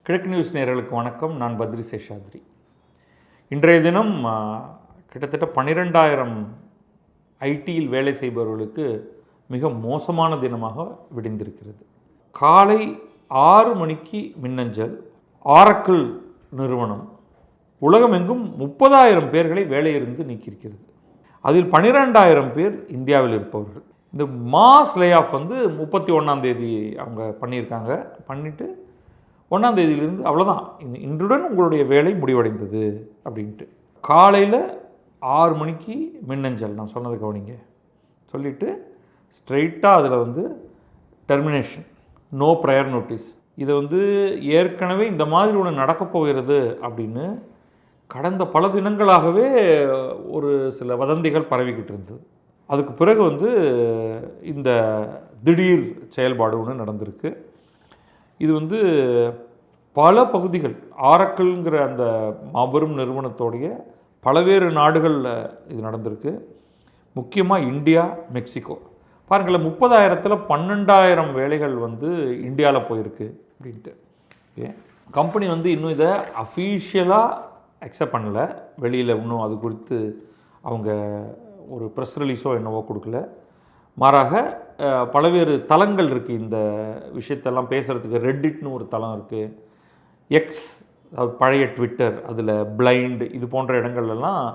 கிழக்கு நியூஸ் நேயர்களுக்கு வணக்கம். நான் பத்ரி சேஷாத்ரி. இன்றைய தினம் கிட்டத்தட்ட 12,000 ஐடியில் வேலை செய்பவர்களுக்கு மிக மோசமான தினமாக விடிந்திருக்கிறது. காலை 6 மணிக்கு மின்னஞ்சல். ஆரக்கிள் நிறுவனம் உலகமெங்கும் 30,000 பேர்களை வேலையிலிருந்து நீக்கியிருக்கிறது. அதில் 12,000 பேர் இந்தியாவில் இருப்பவர்கள். இந்த மாஸ் லே ஆஃப் 31ஆம் தேதி அவங்க பண்ணியிருக்காங்க. பண்ணிவிட்டு 1ஆம் தேதியிலிருந்து அவ்வளோதான், இன்றுடன் உங்களுடைய வேலை முடிவடைந்தது அப்படின்ட்டு. காலையில் 6 மணிக்கு மின்னஞ்சல். நான் சொன்னதை கவனிங்க. சொல்லிவிட்டு ஸ்ட்ரெயிட்டாக அதில் டெர்மினேஷன், நோ ப்ரையர் நோட்டீஸ். இதை ஏற்கனவே இந்த மாதிரி ஒன்று நடக்கப் போகிறது அப்படின்னு கடந்த பல தினங்களாகவே ஒரு சில வதந்திகள் பரவிக்கிட்டு இருந்தது. அதுக்கு பிறகு இந்த திடீர் செயல்பாடு ஒன்று நடந்திருக்கு. இது பல பகுதிகள், ஆரக்கிள்ங்கிற அந்த மாபெரும் நிறுவனத்தோடைய பல்வேறு நாடுகளில் இது நடந்திருக்கு. முக்கியமாக இந்தியா, மெக்சிகோ. பாருங்களேன், 30,000ல் 12,000 வேலைகள் இந்தியாவில் போயிருக்கு அப்படின்ட்டு. ஓகே, கம்பெனி இன்னும் இதை அஃபீஷியலாக அக்செப்ட் பண்ணலை. வெளியில் இன்னும் அது குறித்து அவங்க ஒரு ப்ரெஸ் ரிலீஸோ என்னவோ கொடுக்கல. மாறாக பல்வேறு தளங்கள் இருக்குது இந்த விஷயத்தெல்லாம் பேசுகிறதுக்கு. ரெட்டிட்னு ஒரு தளம் இருக்குது, எக்ஸ் பழைய ட்விட்டர், அதில் பிளைண்ட், இது போன்ற இடங்கள்லாம்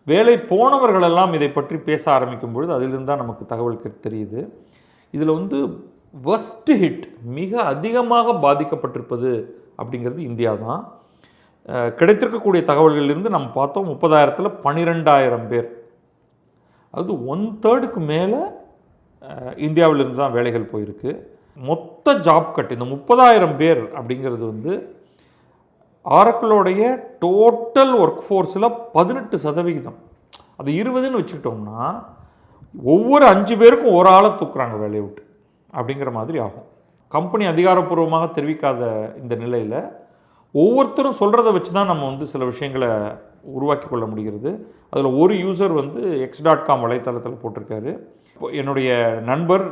வேலை போனவர்களெல்லாம் இதை பற்றி பேச ஆரம்பிக்கும் பொழுது அதிலிருந்து தான் நமக்கு தகவல் தெரியுது. இதில் வர்ஸ்ட் ஹிட், மிக அதிகமாக பாதிக்கப்பட்டிருப்பது அப்படிங்கிறது இந்தியா தான். கிடைத்திருக்கக்கூடிய தகவல்களிலிருந்து நம்ம பார்த்தோம், 30,000ல் 12,000 பேர், அது 1/3க்கு மேலே இந்தியாவிலிருந்து தான் வேலைகள் போயிருக்கு. மொத்த ஜாப் கட் இந்த 30,000 பேர் அப்படிங்கிறது ஆரக்கிளோடைய டோட்டல் ஒர்க் ஃபோர்ஸில் 18%. அது 20ன்னு வச்சுக்கிட்டோம்னா ஒவ்வொரு 5 பேருக்கும் ஒரு ஆளை தூக்குறாங்க வேலையை விட்டு அப்படிங்கிற மாதிரி ஆகும். கம்பெனி அதிகாரப்பூர்வமாக தெரிவிக்காத இந்த நிலையில் ஒவ்வொருத்தரும் சொல்கிறத வச்சு தான் நம்ம சில விஷயங்களை உருவாக்கி கொள்ள முடிகிறது. அதில் ஒரு யூசர் x.com வலைத்தளத்தில் போட்டிருக்காரு. என்னுடைய நண்பர்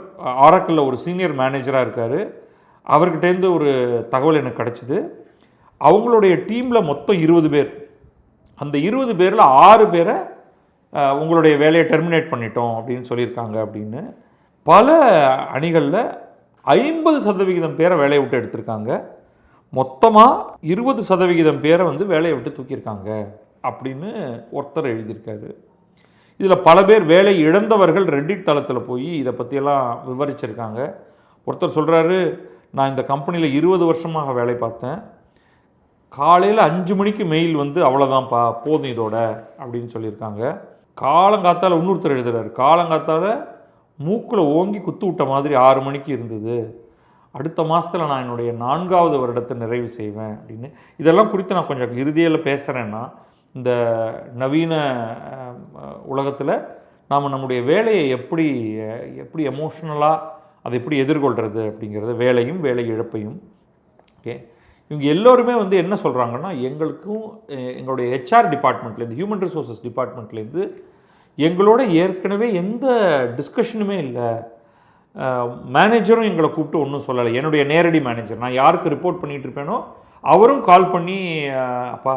ஆரக்கிளில் ஒரு சீனியர் மேனேஜராக இருக்கார். அவர்கிட்டேருந்து ஒரு தகவல் எனக்கு கிடச்சிது. அவங்களுடைய டீமில் மொத்தம் 20 பேர். அந்த 20 பேரில் 6 பேரை உங்களுடைய வேலையை டெர்மினேட் பண்ணிட்டோம் அப்படின்னு சொல்லியிருக்காங்க அப்படின்னு. பல அணிகளில் 50% பேரை வேலையை விட்டு எடுத்திருக்காங்க. மொத்தமாக 20% பேரை வேலையை விட்டு தூக்கியிருக்காங்க அப்படின்னு ஒருத்தர் எழுதியிருக்காரு. இதில் பல பேர் வேலை இழந்தவர்கள் ரெட்டிட் தளத்தில் போய் இதை பற்றியெல்லாம் விவரிச்சிருக்காங்க. ஒருத்தர் சொல்கிறாரு, நான் இந்த கம்பெனியில் 20 வருஷமாக வேலை பார்த்தேன். காலையில் 5 மணிக்கு மெயில் அவ்வளோதான்ப்பா, போதும் இதோட அப்படின்னு சொல்லியிருக்காங்க. காலங்காத்தால் இன்னொருத்தர் எழுதுகிறார், காலங்காத்தால் மூக்கில் ஓங்கி குத்து விட்ட மாதிரி 6 மணிக்கு இருந்தது. அடுத்த மாதத்தில் நான் என்னுடைய 4வது வருடத்தை நிறைவு செய்வேன் அப்படின்னு. இதெல்லாம் குறித்து நான் கொஞ்சம் இறுதியில் பேசுகிறேன்னா, இந்த நவீன உலகத்தில் நாம் நம்முடைய வேலையை எப்படி எமோஷ்னலாக அதை எப்படி எதிர்கொள்கிறது அப்படிங்கிறது, வேலையும் வேலை இழப்பையும். ஓகே, இவங்க எல்லோருமே என்ன சொல்கிறாங்கன்னா, எங்களுடைய ஹெச்ஆர் டிபார்ட்மெண்ட்லேருந்து, ஹியூமன் ரிசோர்ஸஸ் டிபார்ட்மெண்ட்லேருந்து எங்களோட ஏற்கனவே எந்த டிஸ்கஷனுமே இல்லை. மேனேஜரும் எங்களை கூப்பிட்டு ஒன்றும் சொல்லலை. என்னுடைய நேரடி மேனேஜர், நான் யாருக்கு ரிப்போர்ட் பண்ணிகிட்டு இருப்பேனோ அவரும் கால் பண்ணி, அப்பா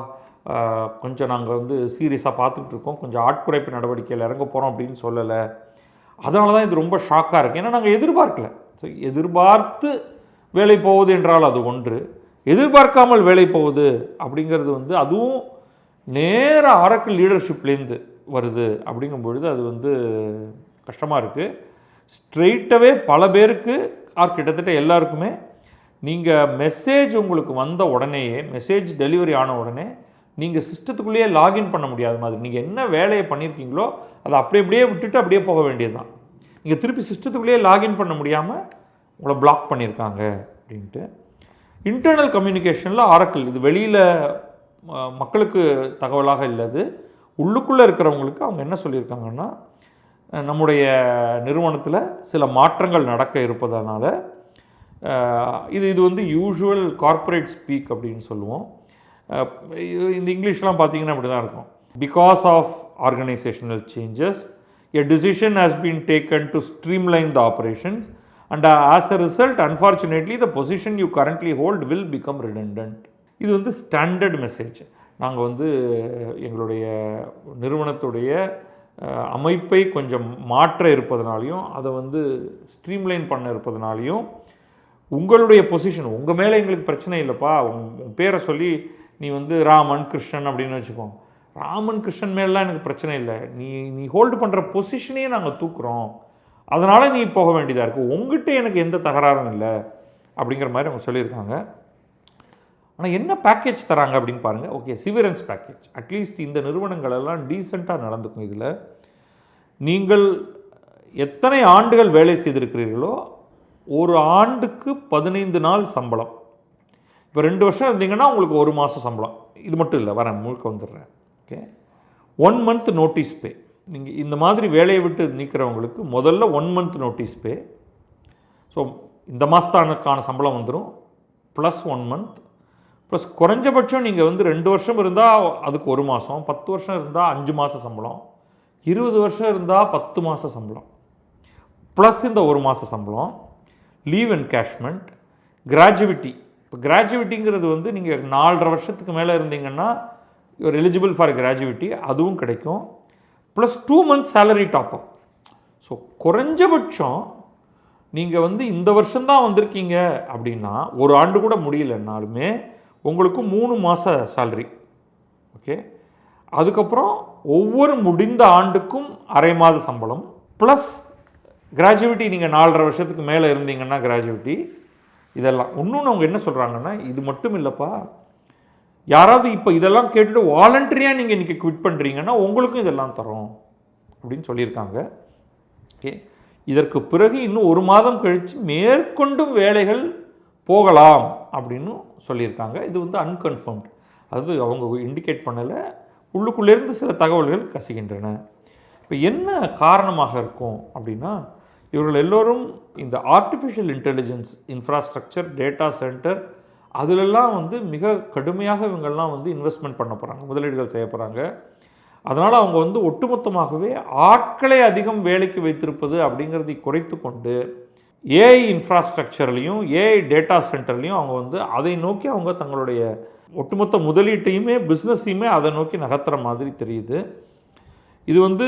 கொஞ்சம் நாங்கள் சீரியஸாக பார்த்துக்கிட்டு இருக்கோம், கொஞ்சம் ஆட்குறைப்பு நடவடிக்கையில் இறங்க போகிறோம் அப்படின்னு சொல்லலை. அதனால தான் இது ரொம்ப ஷாக்காக இருக்குது. ஏன்னா நாங்கள் எதிர்பார்க்கல. ஸோ எதிர்பார்த்து வேலை போவது என்றால் அது ஒன்று, எதிர்பார்க்காமல் வேலை போகுது அப்படிங்கிறது அதுவும் நேர ஆரக்கிள் லீடர்ஷிப்லேருந்து வருது அப்படிங்கும்பொழுது அது கஷ்டமாக இருக்குது. ஸ்ட்ரெயிட்டாகவே பல பேருக்கு, கிட்டத்தட்ட எல்லாருக்குமே, நீங்கள் மெசேஜ் உங்களுக்கு வந்த உடனேயே, மெசேஜ் டெலிவரி ஆன உடனே நீங்கள் சிஸ்டத்துக்குள்ளேயே லாகின் பண்ண முடியாத மாதிரி, நீங்கள் என்ன வேலையை பண்ணியிருக்கீங்களோ அதை அப்படியே விட்டுட்டு அப்படியே போக வேண்டியது தான். நீங்கள் திருப்பி சிஸ்டத்துக்குள்ளேயே லாகின் பண்ண முடியாமல் உங்களை பிளாக் பண்ணியிருக்காங்க அப்படின்ட்டு. இன்டர்னல் கம்யூனிகேஷனில் ஆரக்கிள், இது வெளியில் மக்களுக்கு தகவலாக இல்லது, உள்ளுக்குள்ளே இருக்கிறவங்களுக்கு அவங்க என்ன சொல்லியிருக்காங்கன்னா, நம்முடைய நிறுவனத்தில் சில மாற்றங்கள் நடக்க இருப்பதனால, இது யூஷுவல் கார்ப்பரேட் ஸ்பீக் அப்படின்னு சொல்லுவோம். இந்த இங்கிலீஷ்லாம் பார்த்தீங்கன்னா அப்படி தான் இருக்கும். Because of organisational changes, a decision has been taken to streamline the operations and as a result unfortunately the position you currently hold will become redundant. இது வந்து ஸ்டாண்டர்ட் மெசேஜ். நாங்கள் வந்து எங்களுடைய நிறுவனத்துடைய அமைப்பை கொஞ்சம் மாற்ற இருப்பதனாலையும் அதை வந்து ஸ்ட்ரீம்லைன் பண்ண இருப்பதனாலையும் உங்களுடைய பொசிஷன் உங்கள் மேலே எங்களுக்கு பிரச்சனை இல்லைப்பா, உன் பேரை சொல்லி நீ வந்து ராமன் கிருஷ்ணன் அப்படின்னு வச்சுக்கோங்க, ராமன் கிருஷ்ணன் மேலாம் எனக்கு பிரச்சனை இல்லை, நீ ஹோல்டு பண்ணுற பொசிஷனையே நாங்கள் தூக்குறோம், அதனால் நீ போக வேண்டியதாக இருக்குது, உங்ககிட்ட எனக்கு எந்த தகராறும் இல்லை அப்படிங்கிற மாதிரி அவங்க சொல்லியிருக்காங்க. ஆனால் என்ன பேக்கேஜ் தராங்க அப்படின்னு பாருங்கள். Okay, சிவிரன்ஸ் package. அட்லீஸ்ட் இந்த நிறுவனங்களெல்லாம் டீசெண்டாக நடந்துக்கும். இதில் நீங்கள் எத்தனை ஆண்டுகள் வேலை செய்திருக்கிறீர்களோ ஒரு ஆண்டுக்கு 15 நாள் சம்பளம். இப்போ 2 வருஷம் இருந்தீங்கன்னா உங்களுக்கு 1 மாதம் சம்பளம். இது மட்டும் இல்லை, வரேன் முழுக்க வந்துடுறேன். ஓகே, 1 மந்த் நோட்டீஸ் பே. நீங்கள் இந்த மாதிரி வேலையை விட்டு நீக்கிறவங்களுக்கு முதல்ல 1 மந்த் நோட்டீஸ் பே. ஸோ இந்த மாதத்தானுக்கான சம்பளம் வந்துடும், ப்ளஸ் 1 மந்த், ப்ளஸ் குறைஞ்சபட்சம் நீங்கள் வந்து 2 வருஷம் இருந்தால் அதுக்கு 1 மாதம், 10 வருஷம் இருந்தால் 5 மாத சம்பளம், 20 வருஷம் இருந்தால் 10 மாத சம்பளம், ப்ளஸ் இந்த 1 மாத சம்பளம், லீவ் என்கேஷ்மெண்ட், கிராஜுவிட்டி. இப்போ கிராஜுவிட்டிங்கிறது வந்து நீங்கள் 4.5 வருஷத்துக்கு மேலே இருந்தீங்கன்னா யூஆர் எலிஜிபிள் ஃபார் கிராஜுவிட்டி, அதுவும் கிடைக்கும், plus 2 months salary top up. So குறைஞ்சபட்சம் நீங்கள் வந்து இந்த வருஷம்தான் வந்திருக்கீங்க அப்படின்னா, ஒரு ஆண்டு கூட முடியலன்னாலுமே உங்களுக்கு 3 மாத சேலரி. ஓகே, அதுக்கப்புறம் ஒவ்வொரு முடிந்த ஆண்டுக்கும் அரை மாத சம்பளம், ப்ளஸ் கிராஜுவிட்டி. நீங்கள் 4.5 வருஷத்துக்கு மேலே இருந்தீங்கன்னா கிராஜுவிட்டி. இதெல்லாம் இன்னொன்று அவங்க என்ன சொல்கிறாங்கன்னா, இது மட்டும் இல்லைப்பா, யாராவது இப்போ இதெல்லாம் கேட்டுட்டு வாலண்டரியாக நீங்கள் இன்றைக்கி குவிட் பண்ணுறீங்கன்னா உங்களுக்கும் இதெல்லாம் தரோம் அப்படின்னு சொல்லியிருக்காங்க. ஓகே, இதற்கு பிறகு இன்னும் 1 மாதம் கழித்து மேற்கொண்டும் வேலைகள் போகலாம் அப்படின்னு சொல்லியிருக்காங்க. இது வந்து அன்கன்ஃபர்ம்டு, அது அவங்க இண்டிகேட் பண்ணலை, உள்ளுக்குள்ளேருந்து சில தகவல்கள் கசிகின்றன. இப்போ என்ன காரணமாக இருக்கும் அப்படின்னா, இவர்கள் எல்லோரும் இந்த artificial intelligence infrastructure, data centre, அதிலெல்லாம் வந்து மிக கடுமையாக இவங்கெல்லாம் வந்து இன்வெஸ்ட்மெண்ட் பண்ண போகிறாங்க, முதலீடுகள் செய்ய போகிறாங்க. அதனால் அவங்க வந்து ஒட்டுமொத்தமாகவே ஆட்களை அதிகம் வேலைக்கு வைத்திருப்பது அப்படிங்கிறதை குறைத்து கொண்டு ஏஐ இன்ஃப்ராஸ்ட்ரக்சர்லையும் ஏஐ டேட்டா சென்டர்லையும் அவங்க வந்து அதை நோக்கி அவங்க தங்களுடைய ஒட்டுமொத்த முதலீட்டையுமே பிஸ்னஸையுமே அதை நோக்கி நகர்த்துற மாதிரி தெரியுது. இது வந்து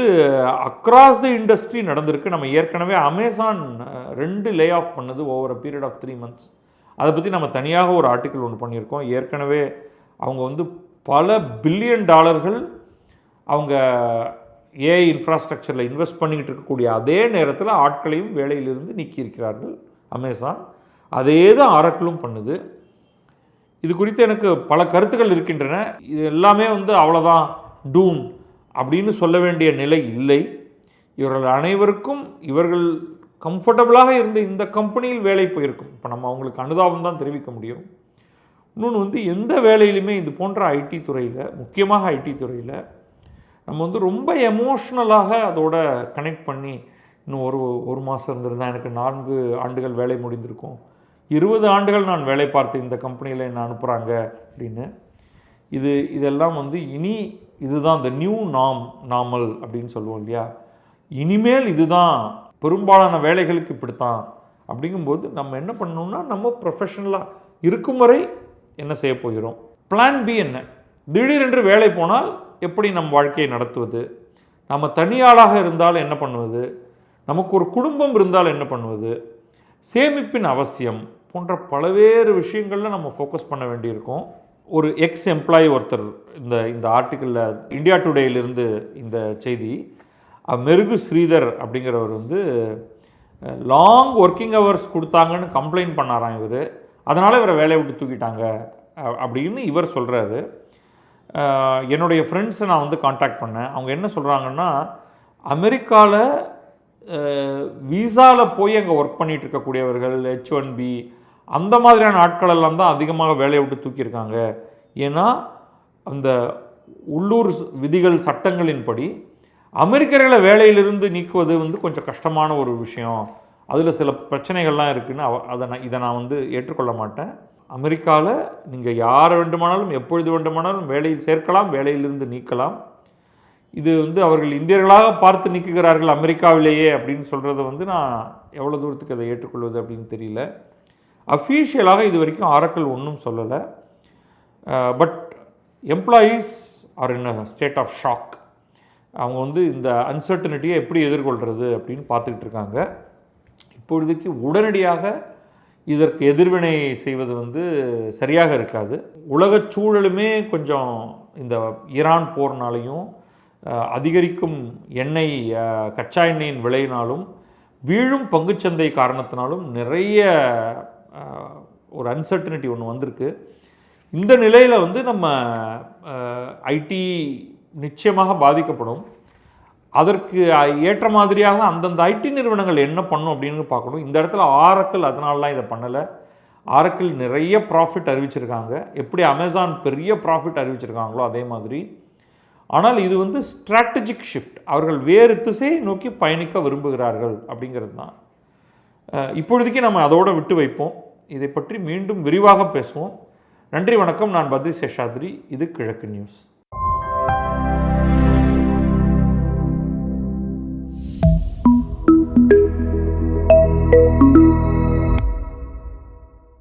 அக்ராஸ் த இண்டஸ்ட்ரி நடந்திருக்கு. நம்ம ஏற்கனவே அமேசான் 2 லே ஆஃப் பண்ணது over a period of 3 months. அதை பற்றி நம்ம தனியாக ஒரு ஆர்டிக்கிள் ஒன்று பண்ணியிருக்கோம். ஏற்கனவே அவங்க வந்து பல பில்லியன் டாலர்கள் அவங்க ஏஐ இன்ஃப்ராஸ்ட்ரக்சரில் இன்வெஸ்ட் பண்ணிக்கிட்டு இருக்கக்கூடிய அதே நேரத்தில் ஆட்களையும் வேலையிலிருந்து நீக்கியிருக்கிறார்கள் அமேசான். அதே தான் ஆரக்கிளும் பண்ணுது. இது குறித்து எனக்கு பல கருத்துக்கள் இருக்கின்றன. இது எல்லாமே வந்து அவ்வளோதான் டூம் அப்படின்னு சொல்ல வேண்டிய நிலை இல்லை. இவர்கள் அனைவருக்கும் இவர்கள் கம்ஃபர்டபுளாக இருந்த இந்த கம்பெனியில் வேலை போயிருக்கும். இப்போ நம்ம அவங்களுக்கு அனுதாபம் தான் தெரிவிக்க முடியும். இன்னொன்று வந்து எந்த வேலையிலுமே இது போன்ற ஐடி துறையில், முக்கியமாக ஐடி துறையில் நம்ம வந்து ரொம்ப எமோஷ்னலாக அதோட கனெக்ட் பண்ணி, இன்னும் ஒரு மாதம் இருந்திருந்தால் எனக்கு 4 ஆண்டுகள் வேலை முடிந்திருக்கும், 20 ஆண்டுகள் நான் வேலை பார்த்து இந்த கம்பெனியில் என்ன அனுப்புகிறாங்க அப்படின்னு. இதெல்லாம் வந்து இனி இதுதான் இந்த நியூ நார்மல் அப்படின்னு சொல்லுவோம் இல்லையா, இனிமேல் இதுதான் பெரும்பாலான வேலைகளுக்கு இப்படித்தான். அப்படிங்கும்போது நம்ம என்ன பண்ணணும்னா, நம்ம ப்ரொஃபஷனலாக இருக்கும் வரை என்ன செய்ய போகிறோம், பிளான் பி என்ன, திடீரென்று வேலை போனால் எப்படி நம் வாழ்க்கையை நடத்துவது, நம்ம தனியாளாக இருந்தால் என்ன பண்ணுவது, நமக்கு ஒரு குடும்பம் இருந்தால் என்ன பண்ணுவது, சேமிப்பின் அவசியம் போன்ற பல்வேறு விஷயங்களில் நம்ம ஃபோக்கஸ் பண்ண வேண்டியிருக்கோம். ஒரு எக்ஸ் எம்ப்ளாயி ஒருத்தர் இந்த ஆர்டிக்கிளில் இந்தியா டுடேயிலிருந்து இந்த செய்தி, மெருகு ஸ்ரீதர் அப்படிங்கிறவர் வந்து லாங் ஒர்க்கிங் ஹவர்ஸ் கொடுத்தாங்கன்னு கம்ப்ளைண்ட் பண்ணாராம் இவர், அதனால் இவரை வேலையை விட்டு தூக்கிட்டாங்க அப்படின்னு இவர் சொல்கிறாரு. என்னுடைய ஃப்ரெண்ட்ஸை நான் வந்து காண்டாக்ட் பண்ணேன். அவங்க என்ன சொல்கிறாங்கன்னா, அமெரிக்காவில் விசாவில் போய் அங்கே ஒர்க் பண்ணிகிட்டு இருக்கக்கூடியவர்கள், H1B அந்த மாதிரியான ஆட்களெல்லாம் தான் அதிகமாக வேலையை விட்டு தூக்கியிருக்காங்க. ஏன்னா அந்த உள்ளூர் விதிகள் சட்டங்களின்படி அமெரிக்கர்களை வேலையிலிருந்து நீக்குவது வந்து கொஞ்சம் கஷ்டமான ஒரு விஷயம், அதில் சில பிரச்சனைகள்லாம் இருக்குதுன்னு இதை நான் வந்து ஏற்றுக்கொள்ள மாட்டேன். அமெரிக்காவில் நீங்கள் யார் வேண்டுமானாலும் எப்பொழுது வேண்டுமானாலும் வேலையில் சேர்க்கலாம், வேலையிலிருந்து நீக்கலாம். இது வந்து அவர்கள் இந்தியர்களாக பார்த்து நீக்குகிறார்கள் அமெரிக்காவிலேயே அப்படின்னு சொல்கிறத வந்து நான் எவ்வளோ தூரத்துக்கு அதை ஏற்றுக்கொள்வது அப்படின்னு தெரியல. அஃபீஷியலாக இது வரைக்கும் ஆரக்கிள் ஒன்றும் சொல்லலை. But employees are in a state of shock. அவங்க வந்து இந்த அன்சர்டனிட்டியை எப்படி எதிர்கொள்கிறது அப்படின்னு பார்த்துக்கிட்டு இருக்காங்க. இப்பொழுதைக்கு உடனடியாக இதற்கு எதிர்வினை செய்வது வந்து சரியாக இருக்காது. உலகச் சூழலுமே கொஞ்சம் இந்த ஈரான் போர்னாலையும் அதிகரிக்கும் எண்ணெய் கச்சா எண்ணெயின் விலையினாலும் வீழும் பங்குச்சந்தை காரணத்தினாலும் நிறைய ஒரு அன்சர்டனிட்டி ஒன்று வந்திருக்கு. இந்த நிலையில் வந்து நம்ம ஐடி நிச்சயமாக பாதிக்கப்படும். அதற்கு ஏற்ற மாதிரியாக அந்தந்த ஐடி நிறுவனங்கள் என்ன பண்ணும் அப்படின்னு பார்க்கணும். இந்த இடத்துல ஆரக்கிள் அதனாலலாம் இதை பண்ணலை. ஆரக்கிள் நிறைய ப்ராஃபிட் அறிவிச்சிருக்காங்க. எப்படி அமேசான் பெரிய ப்ராஃபிட் அறிவிச்சிருக்காங்களோ அதே மாதிரி. ஆனால் இது வந்து ஸ்ட்ராட்டஜிக் ஷிஃப்ட். அவர்கள் வேறு திசையை நோக்கி பயணிக்க விரும்புகிறார்கள் அப்படிங்கிறது தான். இப்பொழுதைக்கு நம்ம அதோடு விட்டு வைப்போம். இதை பற்றி மீண்டும் விரிவாக பேசுவோம். நன்றி, வணக்கம். நான் பத்ரி சேஷாத்ரி. இது கிழக்கு நியூஸ்.